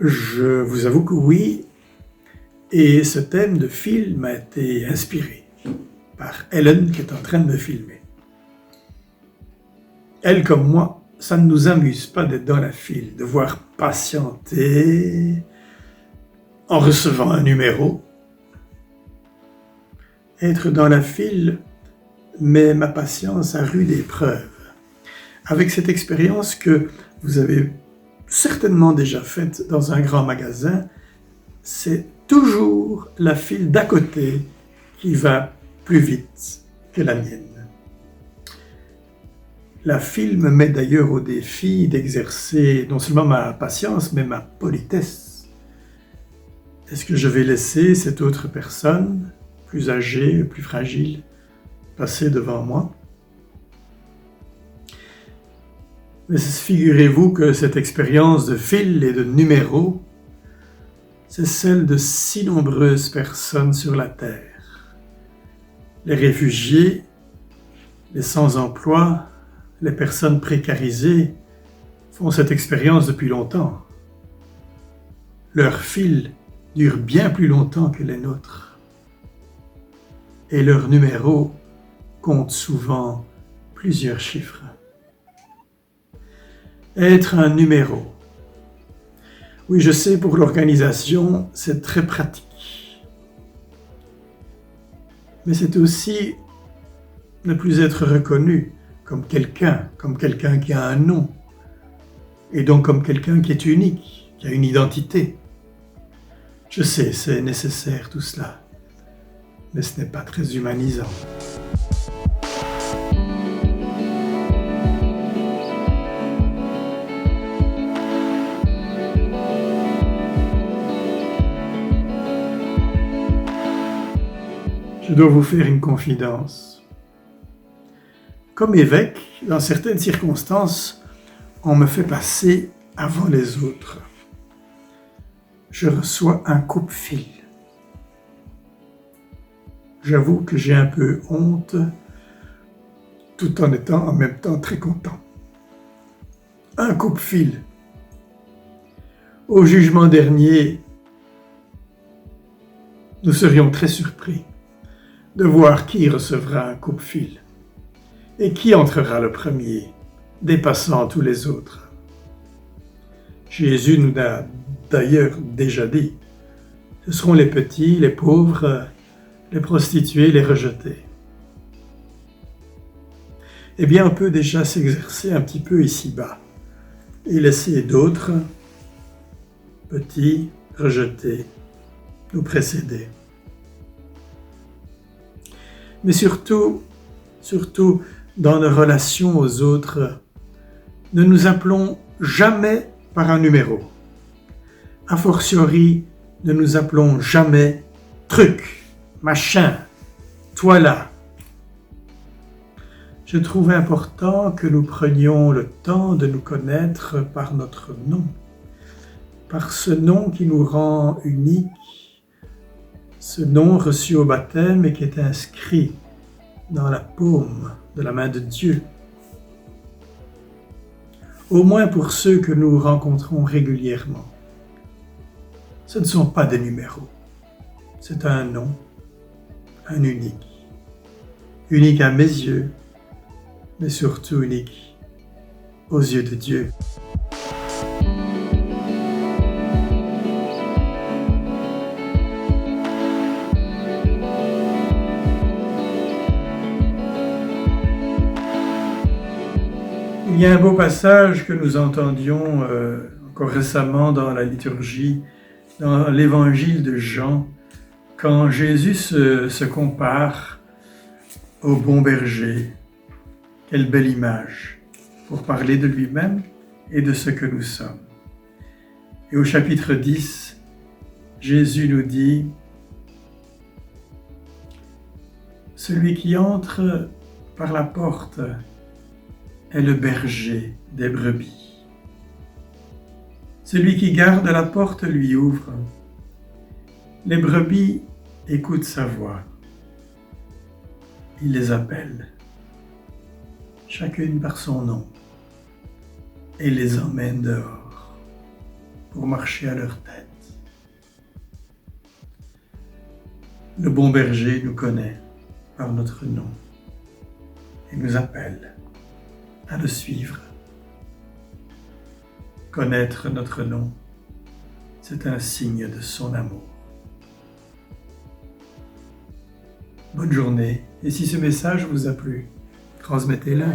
Je vous avoue que oui, et ce thème de film a été inspiré par Hélène qui est en train de me filmer. Elle comme moi, ça ne nous amuse pas d'être dans la file, devoir patienter en recevant un numéro. Être dans la file met ma patience à rude épreuve. Avec cette expérience que vous avez certainement déjà faite dans un grand magasin, c'est toujours la file d'à côté qui va plus vite que la mienne. La file me met d'ailleurs au défi d'exercer non seulement ma patience, mais ma politesse. Est-ce que je vais laisser cette autre personne, plus âgée, plus fragile, passer devant moi? Mais figurez-vous que cette expérience de file et de numéros, c'est celle de si nombreuses personnes sur la Terre. Les réfugiés, les sans-emploi, les personnes précarisées font cette expérience depuis longtemps. Leur file dure bien plus longtemps que les nôtres. Et leur numéro compte souvent plusieurs chiffres. Être un numéro. Oui, je sais, pour l'organisation, c'est très pratique. Mais c'est aussi ne plus être reconnu comme quelqu'un qui a un nom, et donc comme quelqu'un qui est unique, qui a une identité. Je sais, c'est nécessaire tout cela, mais ce n'est pas très humanisant. Je dois vous faire une confidence. Comme évêque, dans certaines circonstances, on me fait passer avant les autres. Je reçois un coupe-fil. J'avoue que j'ai un peu honte, tout en étant en même temps très content. Un coupe-fil. Au jugement dernier, nous serions très surpris de voir qui recevra un coupe-fil et qui entrera le premier, dépassant tous les autres. Jésus nous a d'ailleurs déjà dit, ce seront les petits, les pauvres, les prostituées, les rejetés. Eh bien, on peut déjà s'exercer un petit peu ici-bas et laisser d'autres, petits, rejetés, nous précéder. Mais surtout, dans nos relations aux autres, ne nous appelons jamais par un numéro. A fortiori, ne nous appelons jamais truc, machin, toi là. Je trouve important que nous prenions le temps de nous connaître par notre nom, par ce nom qui nous rend uniques, ce nom reçu au baptême et qui est inscrit dans la paume de la main de Dieu. Au moins pour ceux que nous rencontrons régulièrement. Ce ne sont pas des numéros, c'est un nom, un unique. Unique à mes yeux, mais surtout unique aux yeux de Dieu. Il y a un beau passage que nous entendions encore récemment dans la liturgie, dans l'évangile de Jean, quand Jésus se compare au bon berger. Quelle belle image pour parler de lui-même et de ce que nous sommes. Et au chapitre 10, Jésus nous dit « Celui qui entre par la porte est le berger des brebis. Celui qui garde la porte lui ouvre. Les brebis écoutent sa voix. Il les appelle, chacune par son nom, et les emmène dehors. pour marcher à leur tête. Le bon berger nous connaît par notre nom et nous appelle à le suivre. Connaître notre nom, c'est un signe de son amour. Bonne journée, et si ce message vous a plu, transmettez-le.